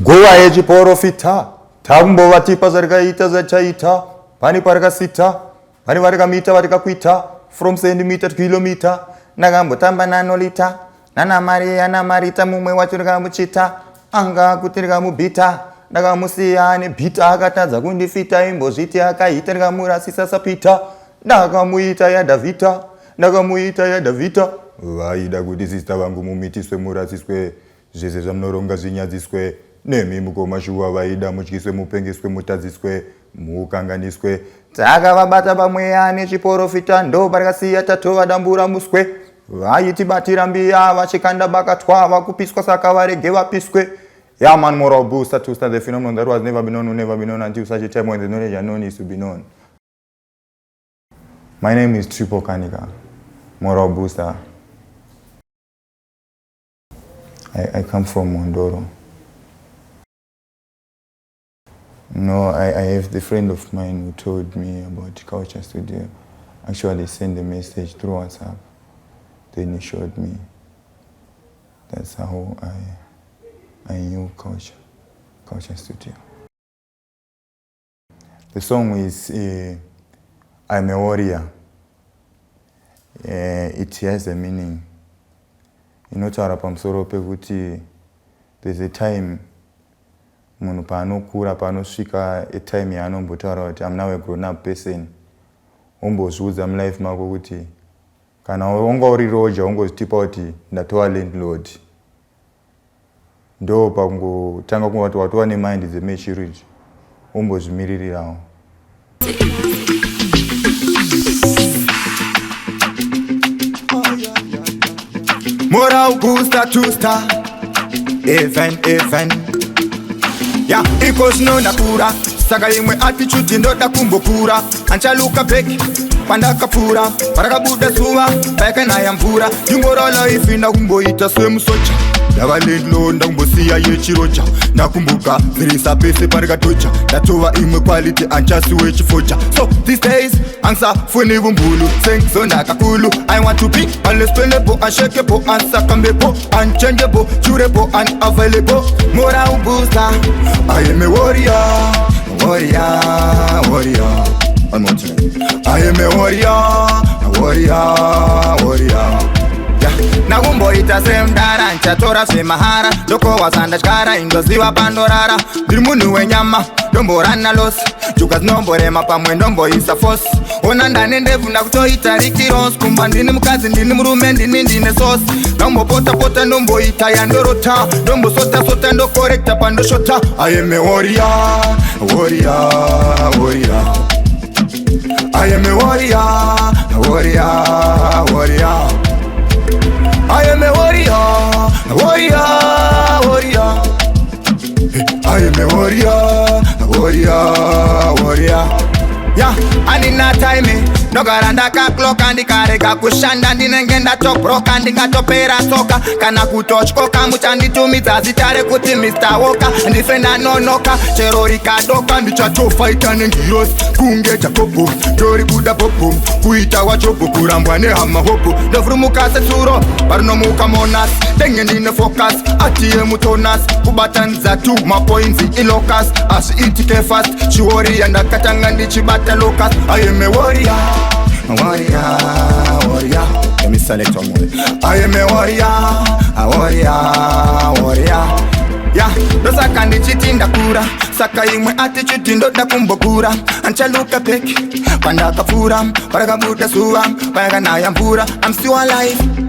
Goa yechiporofita takumbovatipa zvarikaita zvachaita pani parakasita pani varikamita varikakuita from centimeter to kilometer ndakambotamba nanolita nanamariya namarita mumwe wacho rikamuchita anga kuti rikamubhita ndakamusiya nebhita akatadza kundifita imbozviti akaita rikamurasisa sapita ndakamuita yadhavhita vaida kuti sista vangu mumitiswe murasiswe zvese zvamunoronga zvinyadziswe nemi mukomashuwa vaida mutyiswe mupengeswe mutadziswe mukanganiswe takavabata pamweya nechiporofita ndo parikasiya tatova dambura muswe vaitibatira mbiya vachikanda bakatwa vakupiswa saka varege vapiswe. Yeah, man, moral booster to start the phenomenon that was never been known, will never be known until such a time when the knowledge unknown is to be known. My name is Tripple K, moral booster. I come from Mondoro. No, I have the friend of mine who told me about Culture Studio. Actually sent a message through WhatsApp. Then he showed me. That's how I knew Culture Studio. The song is I'm a Warrior. It has a meaning. Inotaura pamusoro pekuti there's a time munhu paanokura panosvika a time yaanombotaura kuti I'm now a grown up person. Ombozviudza mulife mako kuti kana wanga uri roja ongozvitipa kuti ndatova landlord. Ndo pakungotanga kungoti watova nemind dzematurity ombozvimiririrawo. Moral booster to star even ya equals no nakura saka imwe attitude ndoda kumbokura anchaluka back pandakapura parakabuda zuva pakanaya mvura ingorala ifinda kumboita semusocha ndava landlord ndakumbosiya yechirocha ndakumbuka zirisa pese parikatocha ndatova imwe quality anchasiwe chifocha. So these days angisafuni vumbulu sengizondakakulu I want to be unexplainable, unshakable, unsuccumbible, unchangeable, durable, unavailable. Moral booster, I am a warrior. One more time. I am a warrior. Nakumboita semdara nchatora semahara doko wasandashkara indoziva pandorara ndiri munhu wenyama ndomborana losi juka zinomborema pamwe ndomboisa fosi ona ndane ndebvu ndakutoita rikirons kumba ndini mukadzi ndini murume ndine sosi ndakumbopota ndomboita yandorota ndombosota ndokorekta pandoshota. I am a warrior. I am a warrior. I am a warrior. I am a warrior. Yeah, andina time ndogara ndakakloka ndikarega kushanda ndinenge ndatobroka ndingatopera soka kana kutotyoka muchanditumidza zita rekuti Mr. Woka ndifenda nonoka chero rikadoka ndichatofaita nengirosi kunge jakobo tori kuda popo kuita wachopo kurambwa nehama hopo ndovhurumuka setsuro parinomuka monas ndenge ndine focus atiye mutonas kubatanidza tu mapoints ilocus azviitike fast chiworiya ndakatanga ndichibata locus. I am a warrior. Let me select one more. I am a warrior. Yeah, ndosaka ndichiti ndakura saka imwe attitude ndoda kumbokura anchaluka peki pandakapfura parakabuda zuva pakanaya mvura I'm still alive.